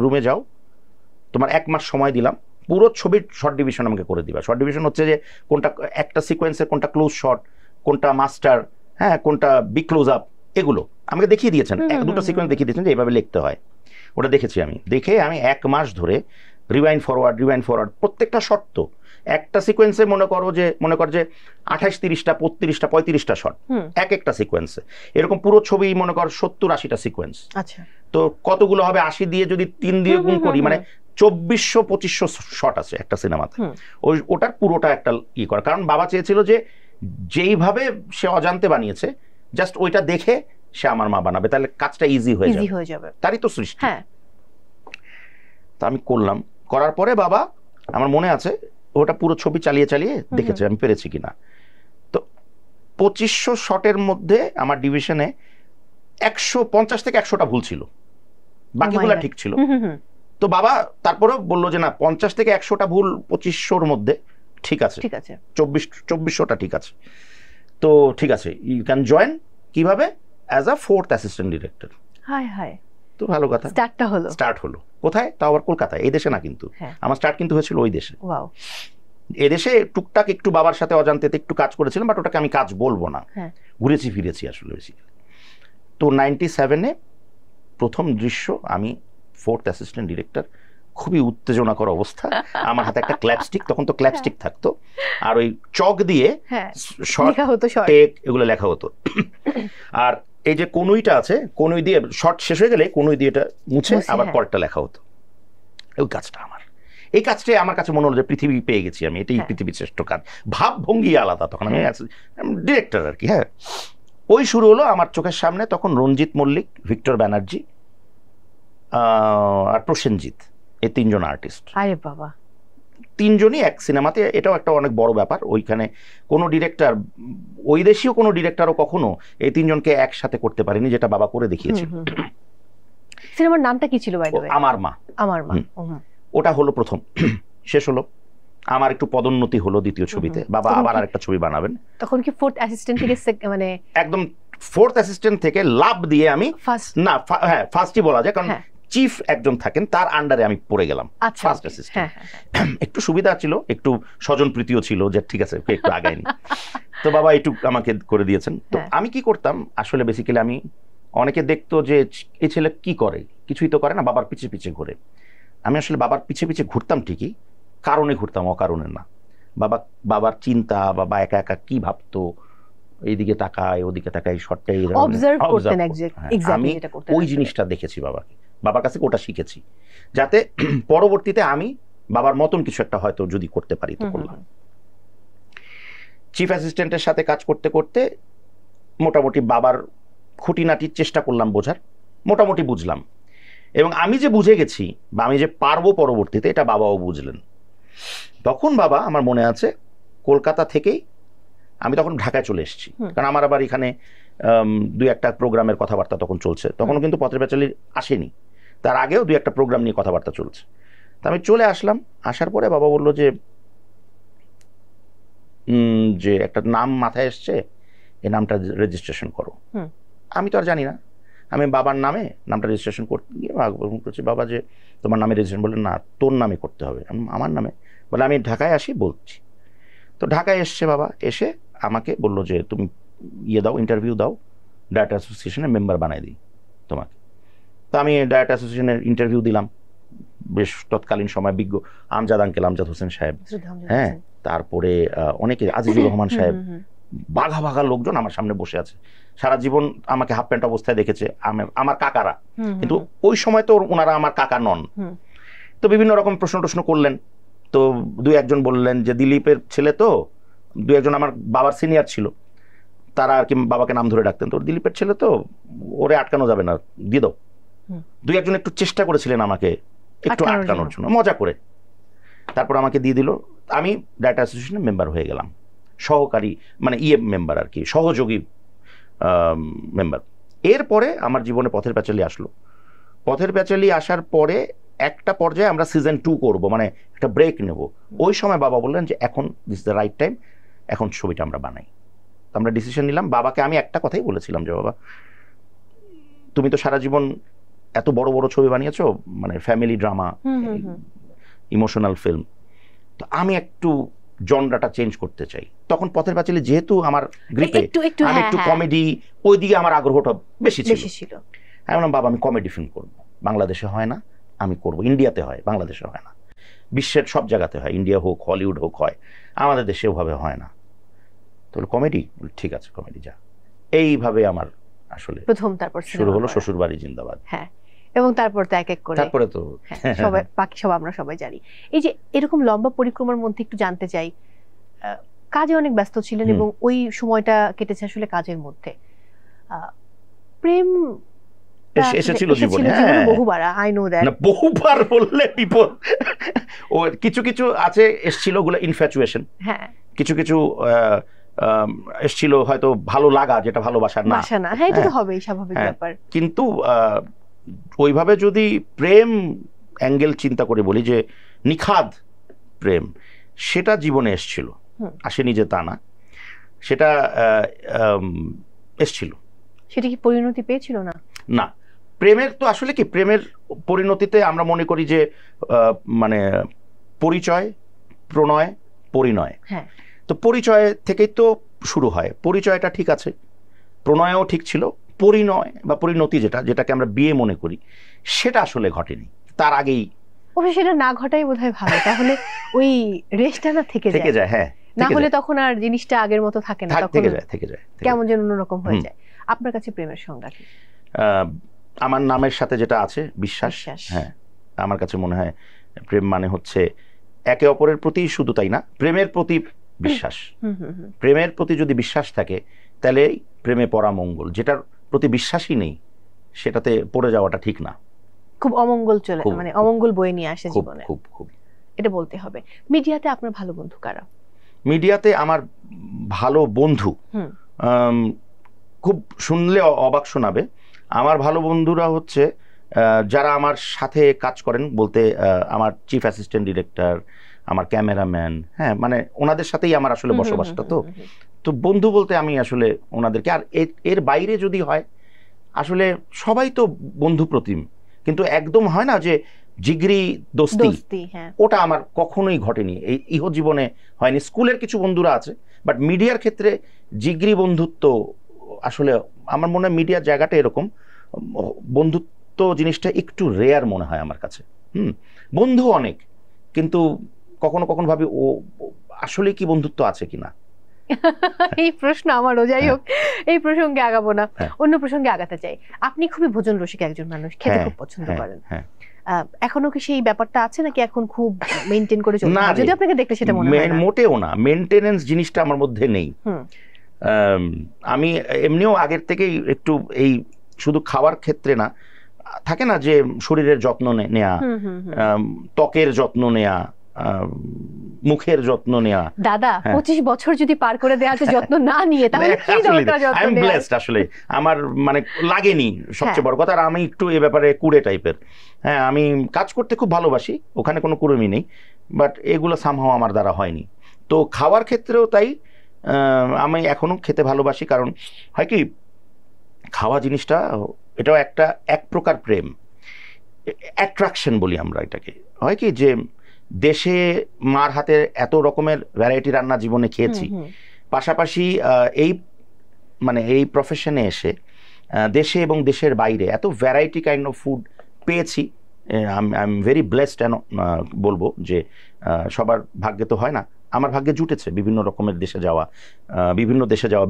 রুমে যাও, তোমার 1 মাস সময় দিলাম, পুরো ছবির শর্ট ডিভিশন আমাকে করে দিবা। শর্ট ডিভিশন হচ্ছে যে কোনটা একটা সিকোয়েন্সের কোনটা ক্লোজ শট, কোনটা মাস্টার, হ্যাঁ, কোনটা বিগ ক্লোজ আপ, এগুলো আমাকে দেখিয়ে দিয়েছেন। 1-2টা সিকোয়েন্স দেখিয়ে দিয়েছেন যে এইভাবে লিখতে হয়। ওটা দেখেছি আমি। দেখে আমি 1 মাস ধরে রিওয়াইন্ড ফরওয়ার্ড প্রত্যেকটা শট, তো একটা সিকোয়েন্সে মনে কর যে 28, 30টা, 32টা, 35টা শট একটা সিকোয়েন্সে। এরকম পুরো ছবি মনে কর 70-80টা সিকোয়েন্স। তো কতগুলো হবে? 80 দিয়ে যদি 3 দিয়ে গুণ করি, মানে 2400-2500 শট আছে একটা সিনেমাতে। ওটার পুরোটা একটা ই করা, কারণ বাবা চেয়েছিল যে যেইভাবে সে অজান্তে বানিয়েছে, জাস্ট ওইটা দেখে সে আমার মা বানাবে, তাহলে কাজটা ইজি হয়ে যাবে। তারই তো সৃষ্টি। তা আমি করলাম। করার পরে বাবা, আমার মনে আছে, ওটা পুরো ছবি চালিয়ে দেখেছে আমি পেরেছি কিনা। তো 2500 শটের মধ্যে আমার ডিভিশনে 150 থেকে 100টা ভুল ছিল, বাকিগুলা ঠিক ছিল। তো বাবা তারপরে বললো যে না, 50 থেকে 100টা ভুল 2500-র মধ্যে ঠিক আছে, 2400টা ঠিক আছে। তো ঠিক আছে, ইউ ক্যান জয়েন। কিভাবে? As a 4th assistant director. তো ভালো কথা, স্টার্ট হলো। কোথায়? তাও আবার কলকাতায়, এই দেশে না কিন্তু। আমার স্টার্ট কিন্তু হয়েছিল ওই দেশে। এদেশে টুকটাক একটু বাবার সাথে অজান্তেতে একটু কাজ করেছিলাম, বাট ওটাকে আমি কাজ বলবো না, ঘুরেছি ফিরেছি আসলে বেশি। তো 97-এ প্রথম দৃশ্য, আমি 4th অ্যাসিস্ট্যান্ট ডিরেক্টর, খুবই উত্তেজনাকর অবস্থা। আমার হাতে একটা ক্ল্যাপস্টিক, তখন তো ক্ল্যাপস্টিক থাকতো, আর ওই চক দিয়ে শর্ট টেক এগুলো লেখা হতো। আর এই যে কনুইটা আছে, কনুই দিয়ে শর্ট শেষ হয়ে গেলে কনুই দিয়ে এটা মুছে আবার পরেরটা লেখা হতো। ওই কাজটা আমার, এই কাজটাই আমার কাছে মনে হলো যে পৃথিবী পেয়ে গেছি আমি, এটাই পৃথিবীর শ্রেষ্ঠ কাজ। ভাবভঙ্গি আলাদা, তখন আমি ডিরেক্টর আর কি। হ্যাঁ, ওই শুরু হলো আমার চোখের সামনে। তখন রঞ্জিত মল্লিক, ভিক্টর ব্যানার্জি আর প্রসেনজিৎ, এই 3 জন আর্টিস্ট। আরে বাবা, 3 জনই এক সিনেমাতে। এটাও একটা অনেক বড় ব্যাপার। ওইখানে কোনো ডিরেক্টর, ওই দেশীয় কোনো ডিরেক্টরও কখনো এই 3 জনকে একসাথে করতে পারেনি, যেটা বাবা করে দেখিয়েছিল। সিনেমার নামটা কি ছিল? আমার মা। ওটা হলো প্রথম। শেষ হলো, আমার একটু পদোন্নতি হলো দ্বিতীয় ছবিতে। বাবা আবার আরেকটা ছবি বানাবেন। তখন কি 4th অ্যাসিস্ট্যান্ট থেকে মানে একদম 4th অ্যাসিস্ট্যান্ট থেকে লাভ দিয়ে আমি না, হ্যাঁ ফার্স্টই বলা যায়, কারণ চিফ একজন থাকেন, তার আন্ডারে আমি পড়ে গেলাম ফার্স্ট অ্যাসিস্ট্যান্ট। একটু সুবিধা ছিল, একটু স্বজন প্রীতিও ছিল, যে ঠিক আছে একটু আগায়নি। তো বাবা একটু আমাকে করে দিয়েছেন। তো আমি কি করতাম আসলে, বেসিক্যালি আমি, অনেকে দেখতো যে এই ছেলে কি করে, কিছুই তো করে না, বাবার পিছে পিছে ঘুরে। আমি আসলে বাবার পিছে পিছে ঘুরতাম ঠিকই, কারণে ঘুরতাম, অকারণে না। বাবার চিন্তা, বাবা একা একা কি ভাবতো, এইদিকে তাকায় ওদিকে তাকায়, শর্টটা আমি ওই জিনিসটা দেখেছি বাবাকে, বাবার কাছে ওটা শিখেছি, যাতে পরবর্তীতে আমি বাবার মতন কিছু একটা হয়তো যদি করতে পারি তো করলাম। চিফ অ্যাসিস্ট্যান্টের সাথে কাজ করতে করতে মোটামুটি বাবার খুঁটিনাটির চেষ্টা করলাম বোঝার, মোটামুটি বুঝলাম। এবং আমি যে বুঝে গেছি বা আমি যে পারবো পরবর্তীতে, এটা বাবাও বুঝলেন। তখন বাবা, আমার মনে আছে, কলকাতা থেকেই আমি তখন ঢাকায় চলে এসেছি, কারণ আমার আবার এখানে 2-1টা প্রোগ্রামের কথাবার্তা তখন চলছে। তখনও কিন্তু পথের পাঁচালী আসেনি, তার আগেও 2-1টা প্রোগ্রাম নিয়ে কথাবার্তা চলছে। তা আমি চলে আসলাম। আসার পরে বাবা বলল যে একটা নাম মাথায় এসছে, এই নামটা রেজিস্ট্রেশন করো। আমি তো আর জানি না, আমি বাবার নামে নামটা রেজিস্ট্রেশন করতে গিয়ে বলছি, বাবা যে তোমার নামে রেজিস্ট্রেশন, বললেন না তোর নামে করতে হবে। আমার নামে? বলে আমি ঢাকায় আসি বলছি। তো ঢাকায় এসছে বাবা, এসে আমাকে বললো যে তুমি দাও, ইন্টারভিউ দাও, ডাইরেক্টর অ্যাসোসিয়েশনের মেম্বার বানাই দিই তোমাকে। তো আমি ডায়েট অ্যাসোসিয়েশনের ইন্টারভিউ দিলাম, বেশ তৎকালীন সময় বিজ্ঞ আমজাদ আঙ্কেল, আমজাদ হোসেন সাহেব, হ্যাঁ, তারপরে অনেকে, আজিজুর রহমান সাহেব, বাঘা বাঘা লোকজন আমার সামনে বসে আছে। সারা জীবন আমাকে হাফ প্যান্ট অবস্থায় দেখেছে আমার কাকারা, কিন্তু ওই সময় তো ওনারা আমার কাকা নন। তো বিভিন্ন রকম প্রশ্ন করলেন। তো দুই একজন বললেন যে দিলীপের ছেলে, তো দুই একজন আমার বাবার সিনিয়র ছিল, তারা আর কি বাবাকে নাম ধরে ডাকতেন, তো দিলীপের ছেলে তো, ওরে আটকানো যাবে না, দিয়ে দাও। দুই একজন একটু চেষ্টা করেছিলেন আমাকে একটু আটকানোর জন্য, মজা করে। তারপর আমাকে দিয়ে দিল, আমি ডায়েট অ্যাসোসিয়েশনের মেম্বার হয়ে গেলাম, সহকারী মানে মেম্বার আর কি, সহযোগী মেম্বার। এরপরে আমার জীবনে পথের পাঁচালী আসলো। পথের পাঁচালী আসার পরে একটা পর্যায়ে আমরা সিজন 2 করব, মানে একটা ব্রেক নেব। ওই সময় বাবা বললেন যে এখন দিস দ্য রাইট টাইম, এখন ছবিটা আমরা বানাই। তো আমরা ডিসিশন নিলাম। বাবাকে আমি একটা কথাই বলেছিলাম যে বাবা, তুমি তো সারা জীবন এত বড় বড় ছবি বানিয়েছো, মানে ফ্যামিলি ড্রামা, ইমোশনাল ফিল্ম, তো আমি একটু জনরাটা চেঞ্জ করতে চাই। তখন পথের পাঁচালী যেহেতু আমার গ্রিপে, আমি একটু কমেডি, ওই দিকে আমার আগ্রহটা বেশি ছিল। আমি বললাম বাবা, আমি কমেডি ফিল্ম করবো, বাংলাদেশে হয় না, আমি করব। ইন্ডিয়াতে হয়, বাংলাদেশে হয় না, বিশ্বের সব জায়গাতে হয়, ইন্ডিয়া হোক হলিউড হোক হয়, আমাদের দেশে ওভাবে হয় না। তো কমেডি, ঠিক আছে কমেডি যা। এইভাবে আমার আসলে প্রথম, তারপর শুরু হলো শ্বশুরবাড়ি জিন্দাবাদ। হ্যাঁ, এবং তারপর তো এক এক করে, তারপরে তো সবাই, বাকি সব আমরা সবাই জানি। এই যে এরকম লম্বা পরিক্রমার মধ্যে একটু জানতে চাই, কাজে অনেক ব্যস্ত ছিলেন এবং ওই সময়টা কেটেছে আসলে কাজের মধ্যে, প্রেম এসেছিল জীবনে বহুবার। আই নো দ্যাট, বহুবার বললে বিপদ। ও কিছু কিছু আছে এসেছিল, ওগুলো ইনফ্যাচুয়েশন, হ্যাঁ, কিছু কিছু এসেছিল হয়তো ভালো লাগা, যেটা ভালোবাসার না, হ্যাঁ এটা তো হবেই, স্বাভাবিক ব্যাপার। কিন্তু ওইভাবে যদি প্রেম অ্যাঙ্গেল চিন্তা করে বলি যে নিখাদ প্রেম, সেটা জীবনে এসেছিল, আসেনি যে তা না, সেটা এসেছিল। সেটা কি পরিণতি পেয়েছিল? না, না। প্রেমের তো আসলে কি, প্রেমের পরিণতিতে আমরা মনে করি যে মানে পরিচয়, প্রণয়, পরিণয়। হ্যাঁ, তো পরিচয় থেকেই তো শুরু হয়। পরিচয়টা ঠিক আছে, প্রণয়ও ঠিক ছিল, পরিণয় বা পরিণতি যেটাকে আমরা বিয়ে মনে করি, সেটা আসলে ঘটেনি। তার আগেই সেটা না ঘটাই বোধহয় ভালো, তাহলে ওই রেশটা না থেকে যায়। হ্যাঁ, না হলে তখন আর জিনিসটা আগের মতো থাকে না, তখন থেকে যায়, কেমন যেন অন্যরকম হয়ে যায়। আপনার কাছে প্রেমের সংজ্ঞা কি? আমার নামের সাথে যেটা আছে, বিশ্বাস। হ্যাঁ, আমার কাছে মনে হয় প্রেম মানে হচ্ছে একে অপরের প্রতি, শুধু তাই না, প্রেমের প্রতি বিশ্বাস। প্রেমের প্রতি যদি বিশ্বাস থাকে, তাহলে প্রেমে পড়া মঙ্গল। যেটার প্রতি বিশ্বাসই নেই, সেটাতে পড়ে যাওয়াটা ঠিক না, খুব অমঙ্গল চলে, মানে অমঙ্গল বয়ে নিয়ে আসে জীবনে। খুব খুব এটা বলতে হবে। মিডিয়াতে আপনার ভালো বন্ধু কারা? মিডিয়াতে আমার ভালো বন্ধু, খুব শুনলে অবাক শোনাবে, আমার ভালো বন্ধুরা হচ্ছে যারা আমার সাথে কাজ করেন, বলতে আমার চিফ অ্যাসিস্ট্যান্ট ডিরেক্টর, আমার ক্যামেরাম্যান, হ্যাঁ, মানে ওনাদের সাথেই আমার আসলে বসবাসটা। তো বন্ধু বলতে আমি আসলে ওনাদেরকে, আর এর বাইরে যদি হয়, আসলে সবাই তো বন্ধু প্রতিম, কিন্তু একদম হয় না যে জিগরি দোস্তি, ওটা আমার কখনোই ঘটেনি, এই ইহ জীবনে হয়নি। স্কুলের কিছু বন্ধুরা আছে, বাট মিডিয়ার ক্ষেত্রে জিগরি বন্ধুত্ব আসলে আমার মনে হয় মিডিয়ার জায়গাটা এরকম, বন্ধুত্ব জিনিসটা একটু রেয়ার মনে হয় আমার কাছে। বন্ধু অনেক, কিন্তু কখনো কখনো ভাবি ও আসলে কি বন্ধুত্ব আছে কিনা। এই প্রশ্ন আমারও, যাই হোক এই প্রসঙ্গে আগাবো না, অন্য প্রসঙ্গে আগাতে চাই। আপনি খুবই ভোজন রসিক একজন মানুষ, খেতে খুব পছন্দ করেন, এখনো কি সেই ব্যাপারটা আছে নাকি এখন খুব মেইনটেইন করে চলতে হয়? যদি আপনাকে দেখলে সেটা মনে হয় না, মোটেও না, মেইনটেনেন্স জিনিসটা আমার মধ্যে নেই। আমি এমনিও আগের থেকেই একটু এই শুধু খাওয়ার ক্ষেত্রে না, থাকে না যে শরীরের যত্ন নেয়া, ত্বকের যত্ন নেয়া, মুখের যত্ন নেয়া। দাদা 25 বছর যদি পার করে দেয়া আছে যত্ন না নিয়ে, তাহলে কি দরকার যত্ন নেয়া? আই এম ব্লেসড আসলে, আমার মানে লাগেনি সবচেয়ে বড় কথা। আর আমি একটু এ ব্যাপারে কুড়ে টাইপের, হ্যাঁ, আমি কাজ করতে খুব ভালোবাসি, ওখানে কোনো কুড়েমি নেই, বাট এগুলো সামহাও আমার দ্বারা হয়নি। তো খাওয়ার ক্ষেত্রেও তাই, আমি এখনো খেতে ভালোবাসি, কারণ হয় কি, খাওয়া জিনিসটা এটাও এক প্রকার প্রেম, অ্যাট্রাকশন বলি আমরা এটাকে। হয় কি যে দেশে মার হাতে এত রকমের ভ্যারাইটি রান্না জীবনে খেয়েছি, পাশাপাশি এই মানে এই প্রফেশনে এসে দেশে এবং দেশের বাইরে এত ভ্যারাইটি কাইন্ড অফ ফুড পেয়েছি। আই এম ভেরি ব্লেসড, বলবো যে সবার ভাগ্যে তো হয় না, আমার ভাগ্যে জুটেছে বিভিন্ন রকমের দেশে যাওয়া,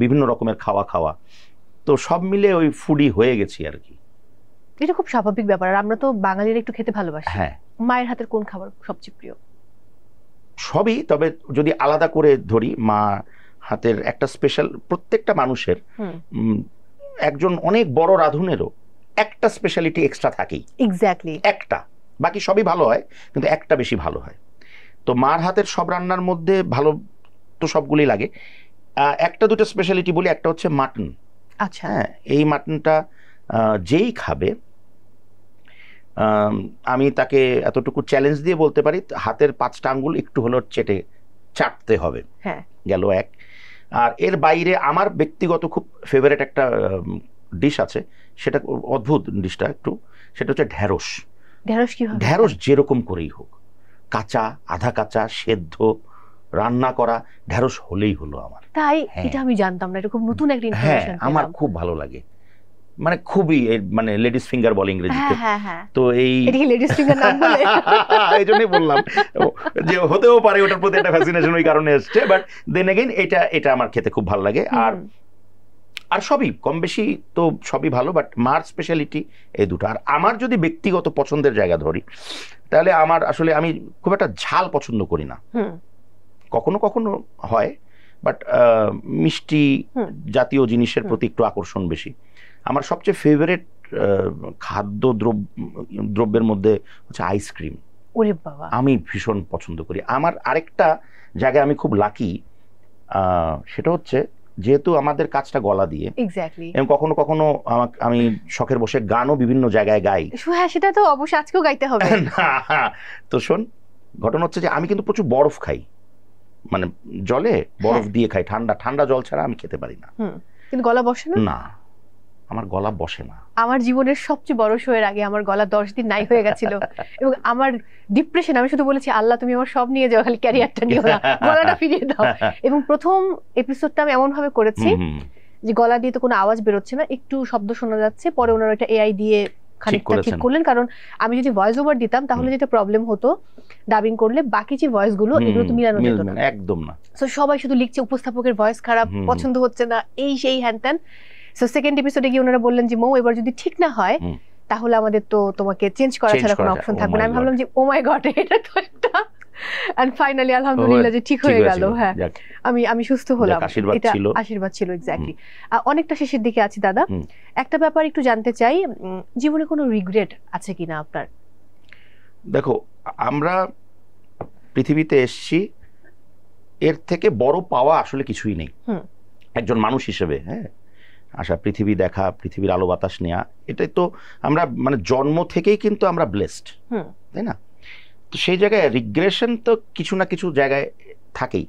বিভিন্ন রকমের খাওয়া, তো সব মিলে ওই ফুডি হয়ে গেছি আর কি। এটা খুব স্বাভাবিক ব্যাপার, আর আমরা তো বাঙালিরা একটু খেতে ভালোবাসি। হ্যাঁ, মায়ের হাতের কোন খাবার সবচেয়ে প্রিয়? সবই, তবে যদি আলাদা করে ধরি, মা হাতের একটা স্পেশাল, প্রত্যেকটা মানুষের একজন অনেক বড় রাঁধুনেরও একটা স্পেশালিটি এক্সট্রা থাকেই। এক্স্যাক্টলি, একটা, বাকি সবই ভালো হয় কিন্তু একটা বেশি ভালো হয়। তো মার হাতের সব রান্নার মধ্যে ভালো তো সবগুলোই লাগে, একটা দুটো স্পেশালিটি বলি। একটা হচ্ছে মাটন। আচ্ছা, হ্যাঁ, এই মাটনটা যেই খাবে, আমি তাকে এতটুকু চ্যালেঞ্জ দিয়ে বলতে পারি, হাতের 5টা আঙ্গুল একটু হলেও চাটতে হবে। হ্যাঁ, গেল এক। আর এর বাইরে আমার ব্যক্তিগত খুব ফেভারিট একটা ডিশ আছে, সেটা অদ্ভুত ডিশটা একটু, সেটা হচ্ছে ঢ্যাঁড়স। ঢ্যাঁড়স কি? ঢ্যাঁড়স যেরকম করেই হোক, কাঁচা, আধা কাঁচা, সেদ্ধ, রান্না করা, ঢ্যাঁড়স হলেই হলো আমার। তাই? এটা আমি জানতাম না, এটা খুব নতুন একটা ইনফরমেশন। হ্যাঁ, আমার খুব ভালো লাগে, মানে খুবই, মানে লেডিস ফিঙ্গার বলে ইংরেজিতে। তো এই লেডিস ফিঙ্গার নাম বলে এই জন্যই বললাম যে হতেও পারে ওটার প্রতি একটা ফ্যাসিনেশন ওই কারণে এসছে, বাট দেন এগেইন এটা আমার খেতে খুব ভালো লাগে। আর সবই কম বেশি তো সবই ভালো, বাট মার স্পেশালিটি এই দুটো। আর আমার যদি ব্যক্তিগত পছন্দের জায়গা ধরি, তাহলে আমার আসলে, আমি খুব একটা ঝাল পছন্দ করি না, কখনো কখনো হয়, বাট মিষ্টি জাতীয় জিনিসের প্রতি একটু আকর্ষণ বেশি। আমার সবচেয়ে ফেভারিট খাদ্য দ্রব্যের মধ্যে হচ্ছে আইসক্রিম। ওরে বাবা, আমি ভীষণ পছন্দ করি। আমার আরেকটা জায়গায় আমি খুব লাকি, সেটা হচ্ছে যেহেতু আমাদের কাজটা গলা দিয়ে, এবং কখনো কখনো আমি শখের বসে গানও বিভিন্ন জায়গায় গাই। হ্যাঁ, সেটা তো অবশ্যই আজকেও গাইতে হবে। তো শোন, ঘটনা হচ্ছে যে আমি কিন্তু প্রচুর বরফ খাই, মানে জলে বরফ দিয়ে খাই, ঠান্ডা জল ছাড়া আমি খেতে পারি না। কিন্তু গলা বসে না? না, আমার গলা বসে না। আমার জীবনের সবচেয়ে বড় শোয়ের আগে আমার গলা 10 দিন নাই হয়ে গেছিল, এবং আমার ডিপ্রেশন, আমি শুধু বলেছি আল্লাহ তুমি আমার সব নিয়ে যাও, খালি ক্যারিয়ারটা নিও না, গলাটা ফিরিয়ে দাও। এবং প্রথম এপিসোডটা আমি এমন ভাবে করেছি যে গলা দিয়ে তো কোনো আওয়াজ বেরোচ্ছে না, একটু শব্দ শোনা যাচ্ছে, পরে ওনারা একটা এআই দিয়ে খানিকটা ঠিক করলেন। কারণ আমি যদি ভয়েস ওভার দিতাম তাহলে যেটা প্রবলেম হতো, ডাবিং করলে বাকি যে ভয়েস গুলো এগুলো তো মিলানো যেত না, একদম না। সো সবাই শুধু লিখছে উপস্থাপকের ভয়েস খারাপ, পছন্দ হচ্ছে না, এই সেই হ্যান ত্যান। সো সেকেন্ড এপিসোডে গিয়ে ওনারা বললেন যে মৌ, এবার যদি ঠিক না হয় তাহলে আমাদের তো তোমাকে চেঞ্জ করা ছাড়া কোনো অপশন থাকবে না। আমি ভাবলাম যে ও মাই গড, এটা তো একটা, এন্ড ফাইনালি আলহামদুলিল্লাহ যে ঠিক হয়ে গেল। হ্যাঁ, আমি সুস্থ হলাম, এটা আশীর্বাদ ছিল। এক্স্যাক্টলি। অনেকটা শেষের দিকে আছি দাদা, একটা ব্যাপার একটু জানতে চাই, জীবনে কোনো রিগ্রেট আছে কিনা আপনার? দেখো, আমরা পৃথিবীতে এসেছি, এর থেকে বড় পাওয়া আসলে কিছুই নেই একজন মানুষ হিসেবে। হ্যাঁ, আশা, পৃথিবী দেখা, পৃথিবীর আলো বাতাস নেওয়া, এটাই তো আমরা, মানে জন্ম থেকেই কিন্তু আমরা ব্লেসড, তাই না? তো সেই জায়গায় রিগ্রেশন তো কিছু না কিছু জায়গায় থাকেই।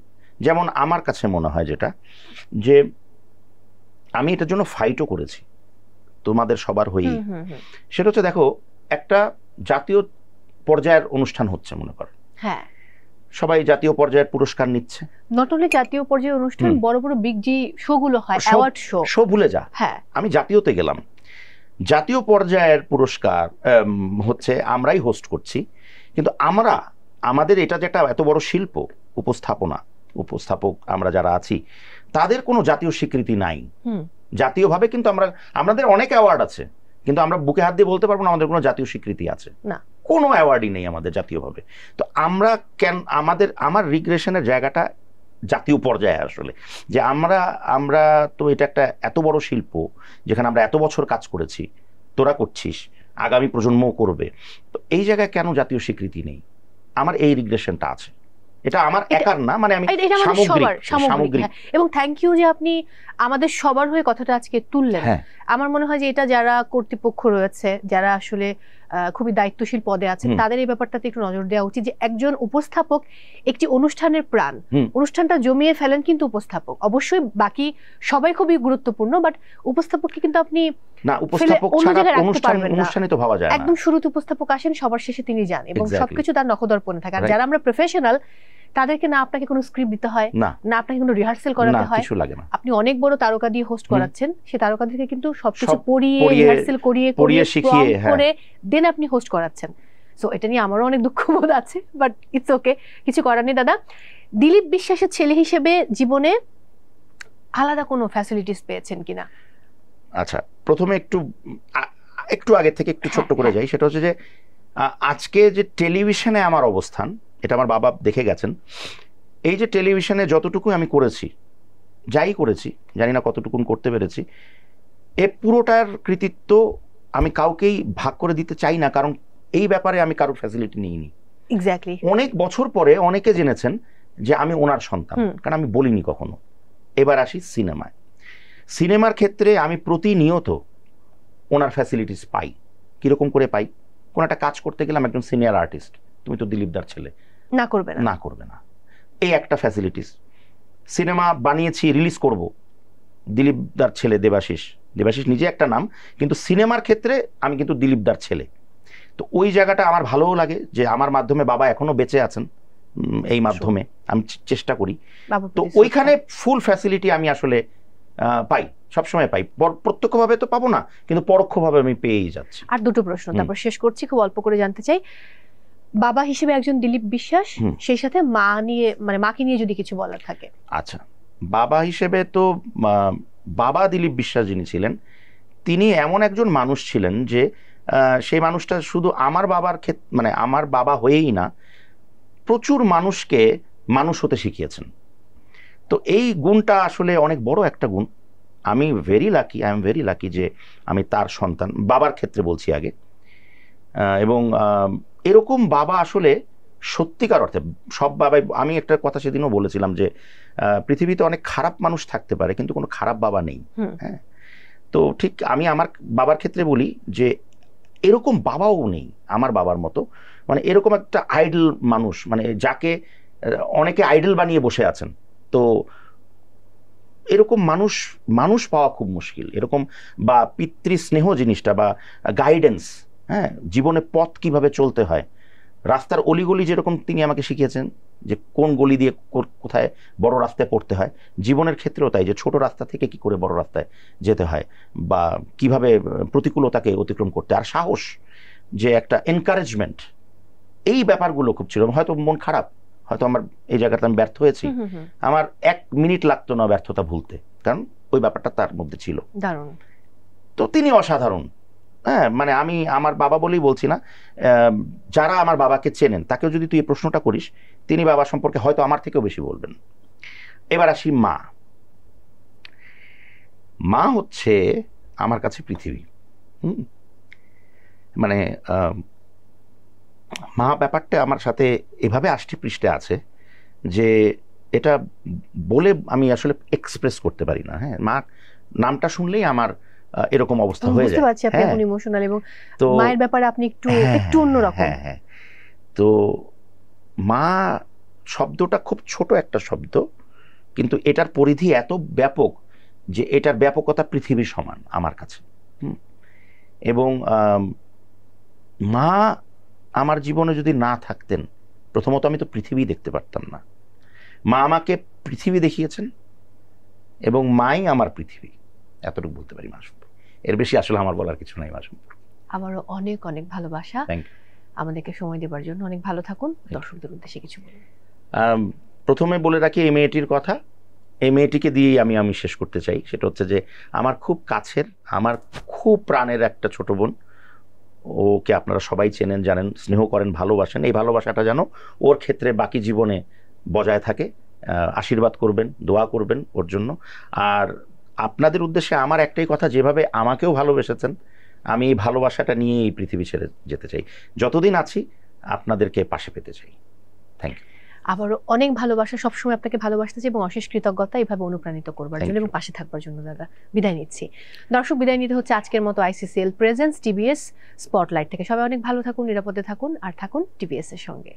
যেমন আমার কাছে মনে হয় যেটা, যে আমি এটার জন্য ফাইটও করেছি তোমাদের সবার হয়েই। সেটা হচ্ছে, দেখো, একটা জাতীয় পর্যায়ের অনুষ্ঠান হচ্ছে, মনে করো, হ্যাঁ, সবাই জাতীয় পর্যায়ের পুরস্কার নিচ্ছে। নট অনলি জাতীয় পর্যায়ের অনুষ্ঠান, বড় বড় বিগ জি শো গুলো হয়, অ্যাওয়ার্ড শো ভুলে যা। হ্যাঁ, আমি জাতীয়তে গেলাম, জাতীয় পর্যায়ের পুরস্কার হচ্ছে আমরাই হোস্ট করছি, কিন্তু আমাদের এটা যেটা এত বড় শিল্প, উপস্থাপক আমরা যারা আছি, তাদের কোনো জাতীয় স্বীকৃতি নাই জাতীয়ভাবে। কিন্তু আমাদের অনেক অ্যাওয়ার্ড আছে, কিন্তু আমরা বুকে হাত দিয়ে বলতে পারবো না আমাদের কোনো জাতীয় স্বীকৃতি আছে না, কোনো অ্যাওয়ার্ডই নেই আমাদের জাতীয়ভাবে। তো আমরা আমার রিগ্রেশনের জায়গাটা জাতীয় পর্যায়ে আসলে, যে আমরা তো এটা একটা এত বড় শিল্প যেখানে আমরা এত বছর কাজ করেছি, তোরা করছিস, আগামী প্রজন্ম করবে, তো এই জায়গায় কেন জাতীয় স্বীকৃতি নেই? আমার এই রিগ্রেশনটা আছে। এটা আমার একার না, মানে আমি সামগ্রিক। এবং থ্যাংক ইউ যে আপনি আমাদের সবার হয়ে কথাটা আজকে তুললেন। আমার মনে হয় যে এটা যারা কর্তৃপক্ষ রয়েছে, যারা আসলে খুবই দায়িত্বশীল পদে আছে, তাদের এই ব্যাপারটাতে একটু নজর দেওয়া উচিত, যে একজন উপস্থাপক একটি অনুষ্ঠানের প্রাণ, অনুষ্ঠানটা জমিয়ে ফেলেন কিন্তু উপস্থাপক, অবশ্যই বাকি সবাই খুবই গুরুত্বপূর্ণ, বাট উপস্থাপককে কিন্তু আপনি না, উপস্থাপক ছাড়া অনুষ্ঠানই তো ভাবা যায় না। একদম শুরুতে উপস্থাপক আসেন, সবার শেষে তিনি যান, এবং সবকিছু তার নখদর্পণে থাকে। আর যারা আমরা প্রফেশনাল, তাদেরকে না আপনাকে কোনো স্ক্রিপ্ট দিতে হয়, না আপনাকে কোনো রিহার্সাল করাতে হয়, কিছু লাগে না। আপনি অনেক বড় তারকা দিয়ে হোস্ট করাচ্ছেন, সেই তারকাদেরকে কিন্তু সবকিছু পড়িয়ে রিহার্সাল করিয়ে শিখিয়ে করে দেন আপনি হোস্ট করাচ্ছেন। সো এটা নিয়ে আমারও অনেক দুঃখবোধ আছে, বাট ইটস ওকে, কিছু করার নেই। দাদা, দিলীপ বিশ্বাসের ছেলে হিসেবে জীবনে আলাদা কোনো ফ্যাসিলিটিস পেয়েছেন কিনা? আচ্ছা, প্রথমে একটু আগে থেকে একটু ছোট্ট করে যাই। সেটা হচ্ছে যে আজকে যে টেলিভিশনে আমার অবস্থান, এটা আমার বাবা দেখে গেছেন। এই যে টেলিভিশনে যতটুকু আমি করেছি, যাই করেছি, জানি না কতটুকু করতে পেরেছি, এ পুরোটার কৃতিত্ব আমি কাউকেই ভাগ করে দিতে চাই না, কারণ এই ব্যাপারে আমি কারোর ফ্যাসিলিটি নিইনি। এক্স্যাক্টলি। অনেক বছর পরে অনেকে জেনেছেন যে আমি ওনার সন্তান, কারণ আমি বলিনি কখনো। এবার আসি সিনেমায়। সিনেমার ক্ষেত্রে আমি প্রতিনিয়ত ওনার ফ্যাসিলিটিস পাই। কিরকম করে পাই? কোন একটা কাজ করতে গেলাম, একজন সিনিয়র আর্টিস্ট, তুমি তো দিলীপদার ছেলে, না করবে না, এই একটা ফ্যাসিলিটিস। সিনেমা বানিয়েছি, রিলিজ করব, দিলীপদার ছেলে দেবাশিস নিজে একটা নাম, কিন্তু সিনেমার ক্ষেত্রে আমি কিন্তু দিলীপদার ছেলে। তো ওই জায়গাটা আমার ভালোও লাগে যে আমার মাধ্যমে বাবা এখনো বেঁচে আছেন, এই মাধ্যমে আমি চেষ্টা করি। তো ওইখানে ফুল ফ্যাসিলিটি আমি আসলে পাই, সবসময় পাই। প্রত্যক্ষভাবে তো পাবো না, কিন্তু পরোক্ষভাবে আমি পেয়েই যাচ্ছি। আর দুটো প্রশ্ন তারপর শেষ করছি, খুব অল্প করে জানতে চাই। বাবা হিসেবে একজন দিলীপ বিশ্বাস, সেই সাথে মা নিয়ে, মানে মাকে নিয়ে যদি কিছু বলার থাকে। আচ্ছা, বাবা হিসেবে তো বাবা দিলীপ বিশ্বাস যিনি ছিলেন, তিনি এমন একজন মানুষ ছিলেন যে সেই মানুষটা শুধু আমার বাবার মানে আমার বাবা হয়েই না, প্রচুর মানুষকে মানুষ হতে শিখিয়েছেন। তো এই গুণটা আসলে অনেক বড় একটা গুণ। আমি আই এম ভেরি লাকি যে আমি তার সন্তান, বাবার ক্ষেত্রে বলছি আগে। এবং এরকম বাবা আসলে সত্যিকার অর্থে সব বাবাই, আমি একটা কথা সেদিনও বলেছিলাম যে পৃথিবীতে অনেক খারাপ মানুষ থাকতে পারে, কিন্তু কোনো খারাপ বাবা নেই। হ্যাঁ, তো ঠিক আমি আমার বাবার ক্ষেত্রে বলি যে এরকম বাবাও নেই আমার বাবার মতো, মানে এরকম একটা আইডল মানুষ, মানে যাকে অনেকে আইডল বানিয়ে বসে আছেন। তো এরকম মানুষ পাওয়া খুব মুশকিল। এরকম বা পিতৃস্নেহ জিনিসটা বা গাইডেন্স, হ্যাঁ, জীবনে পথ কিভাবে চলতে হয়, রাস্তার অলিগলি যেরকম তিনি আমাকে শিখিয়েছেন যে কোন গলি দিয়ে কোথায় বড় রাস্তায় পড়তে হয়, জীবনের ক্ষেত্রেও তাই, যে ছোট রাস্তা থেকে কি করে বড় রাস্তায় যেতে হয়, বা কিভাবে প্রতিকূলতাকে অতিক্রম করতে, আর সাহস, যে একটা এনকারেজমেন্ট, এই ব্যাপারগুলো খুব ছিল। হয়তো মন খারাপ, হয়তো আমার এই জায়গাটা আমি ব্যর্থ হয়েছি, আমার 1 মিনিট লাগতো না ব্যর্থতা ভুলতে, কারণ ওই ব্যাপারটা তার মধ্যে ছিল। দারুণ। তো তিনি অসাধারণ। হ্যাঁ, মানে আমি আমার বাবা বলেই বলছি না, যারা আমার বাবাকে চেনেন তাকেও যদি তুই এই প্রশ্নটা করিস, তিনি বাবা সম্পর্কে হয়তো আমার থেকেও বেশি বলবেন। এবার আসি মা হচ্ছে আমার কাছে পৃথিবী। মানে মা ব্যাপারটা আমার সাথে এভাবে আষ্টি পৃষ্ঠে আছে যে এটা বলে আমি আসলে এক্সপ্রেস করতে পারি না। হ্যাঁ, মা নামটা শুনলেই আমার এরকম অবস্থা হয়ে যায়। বুঝতে পারছি আপনি এখন ইমোশনাল, এবং মায়ের ব্যাপারে আপনি একটু অন্যরকম। হ্যাঁ, তো মা শব্দটা খুব ছোট একটা শব্দ, কিন্তু এটার পরিধি এত ব্যাপক যে এটার ব্যাপকতা পৃথিবীর সমান আমার কাছে। এবং মা আমার জীবনে যদি না থাকতেন, প্রথমত আমি তো পৃথিবী দেখতে পারতাম না। মা আমাকে পৃথিবী দেখিয়েছেন, এবং মাই আমার পৃথিবী, এতটুকু বলতে পারি মা সম্পর্কে। এর বেশি আসলে আমার বলার কিছু নাই মা সম্পর্কে। আমারও অনেক অনেক ভালোবাসা। আমাদেরকে সময় দেওয়ার জন্য অনেক ভালো থাকুন। দর্শকদের উদ্দেশ্যে কিছু বলুন। প্রথমে বলে রাখি এই মেয়েটির কথা, এই মেয়েটিকে দিয়েই আমি শেষ করতে চাই। সেটা হচ্ছে যে আমার খুব কাছের, আমার খুব প্রাণের একটা ছোট বোন। ওকে আপনারা সবাই চেনেন, জানেন, স্নেহ করেন, ভালোবাসেন। এই ভালোবাসাটা যেন ওর ক্ষেত্রে বাকি জীবনে বজায় থাকে। আশীর্বাদ করবেন, দোয়া করবেন ওর জন্য। আর আপনাদের উদ্দেশ্যে আমার একটাই কথা, যেভাবে আমাকেও ভালোবেসেছেন, আমি এই ভালোবাসাটা নিয়ে এই পৃথিবী ছেড়ে যেতে চাই। যতদিন আছি আপনাদেরকে পাশে পেতে চাই। Thank you. আবারও অনেক ভালোবাসা, সবসময় আপনাকে ভালোবাসতে চাই, এবং অশেষ কৃতজ্ঞতা এইভাবে অনুপ্রাণিত করবার জন্য এবং পাশে থাকবার জন্য। দাদা, বিদায় নিচ্ছি। দর্শক, বিদায় নিতে হচ্ছে আজকের মতো ICCL প্রেজেন্স টিবিএস স্পটলাইট থেকে। সবাই অনেক ভালো থাকুন, নিরাপদে থাকুন, আর থাকুন টিবিএস এর সঙ্গে।